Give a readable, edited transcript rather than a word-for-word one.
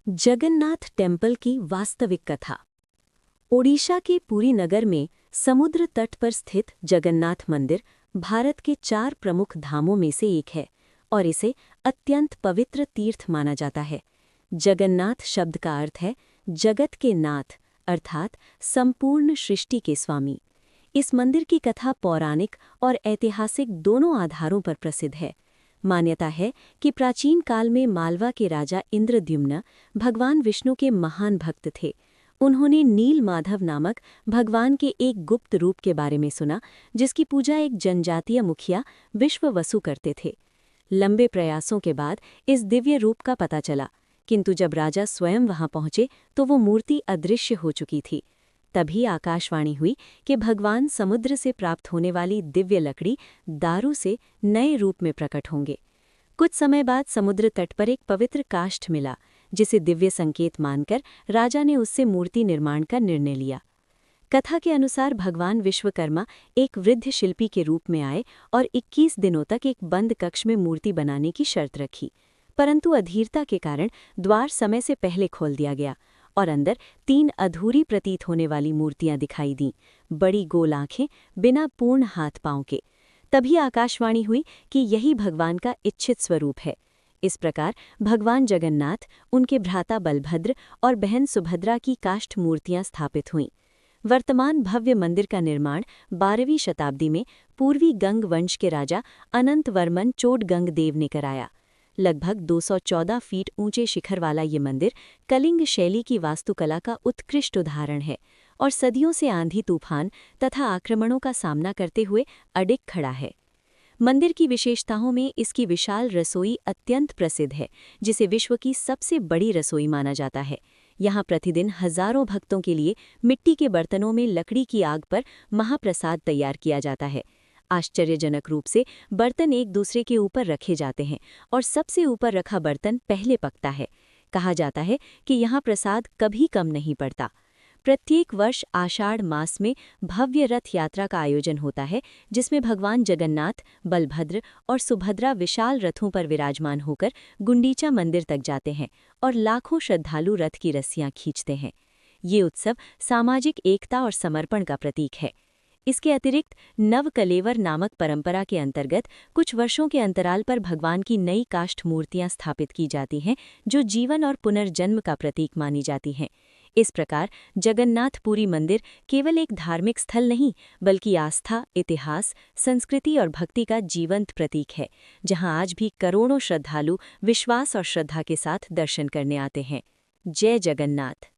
Jagannath temple की वास्तविक कथा। ओडिशा के पुरी नगर में समुद्र तट पर स्थित जगन्नाथ मंदिर भारत के 4 प्रमुख धामों में से एक है और इसे अत्यंत पवित्र तीर्थ माना जाता है। जगन्नाथ शब्द का अर्थ है जगत के नाथ, अर्थात संपूर्ण सृष्टि के स्वामी। इस मंदिर की कथा पौराणिक और ऐतिहासिक दोनों आधारों पर प्रसिद्ध है। मान्यता है कि प्राचीन काल में मालवा के राजा इंद्रद्युम्न भगवान विष्णु के महान भक्त थे। उन्होंने नील माधव नामक भगवान के एक गुप्त रूप के बारे में सुना, जिसकी पूजा एक जनजातीय मुखिया विश्ववसु करते थे। लंबे प्रयासों के बाद इस दिव्य रूप का पता चला, किंतु जब राजा स्वयं वहां पहुंचे तो वो मूर्ति अदृश्य हो चुकी थी। तभी आकाशवाणी हुई कि भगवान समुद्र से प्राप्त होने वाली दिव्य लकड़ी दारू से नए रूप में प्रकट होंगे। कुछ समय बाद समुद्र तट पर एक पवित्र काष्ठ मिला, जिसे दिव्य संकेत मानकर राजा ने उससे मूर्ति निर्माण का निर्णय लिया। कथा के अनुसार भगवान विश्वकर्मा एक वृद्ध शिल्पी के रूप में आए और 21 दिनों तक एक बंद कक्ष में मूर्ति बनाने की शर्त रखी, परंतु अधीरता के कारण द्वार समय से पहले खोल दिया गया और अंदर 3 अधूरी प्रतीत होने वाली मूर्तियां दिखाई दीं, बड़ी गोल आंखें, बिना पूर्ण हाथ पांव के। तभी आकाशवाणी हुई कि यही भगवान का इच्छित स्वरूप है। इस प्रकार भगवान जगन्नाथ, उनके भ्राता बलभद्र और बहन सुभद्रा की काष्ठ मूर्तियां स्थापित हुईं। वर्तमान भव्य मंदिर का निर्माण 12वीं शताब्दी में पूर्वी गंग वंश के राजा अनंतवर्मन चोडगंग देव ने कराया। लगभग 214 फीट ऊंचे शिखर वाला ये मंदिर कलिंग शैली की वास्तुकला का उत्कृष्ट उदाहरण है और सदियों से आंधी तूफान तथा आक्रमणों का सामना करते हुए अडिग खड़ा है। मंदिर की विशेषताओं में इसकी विशाल रसोई अत्यंत प्रसिद्ध है, जिसे विश्व की सबसे बड़ी रसोई माना जाता है। यहाँ प्रतिदिन हजारों भक्तों के लिए मिट्टी के बर्तनों में लकड़ी की आग पर महाप्रसाद तैयार किया जाता है। आश्चर्यजनक रूप से बर्तन एक दूसरे के ऊपर रखे जाते हैं और सबसे ऊपर रखा बर्तन पहले पकता है। कहा जाता है कि यहाँ प्रसाद कभी कम नहीं पड़ता। प्रत्येक वर्ष आषाढ़ मास में भव्य रथ यात्रा का आयोजन होता है, जिसमें भगवान जगन्नाथ, बलभद्र और सुभद्रा विशाल रथों पर विराजमान होकर गुंडीचा मंदिर तक जाते हैं और लाखों श्रद्धालु रथ की रस्सियां खींचते हैं। ये उत्सव सामाजिक एकता और समर्पण का प्रतीक है। इसके अतिरिक्त नवकलेवर नामक परंपरा के अंतर्गत कुछ वर्षों के अंतराल पर भगवान की नई काष्ठ मूर्तियां स्थापित की जाती हैं, जो जीवन और पुनर्जन्म का प्रतीक मानी जाती हैं। इस प्रकार जगन्नाथपुरी मंदिर केवल एक धार्मिक स्थल नहीं, बल्कि आस्था, इतिहास, संस्कृति और भक्ति का जीवंत प्रतीक है, जहां आज भी करोड़ों श्रद्धालु विश्वास और श्रद्धा के साथ दर्शन करने आते हैं। जय जगन्नाथ।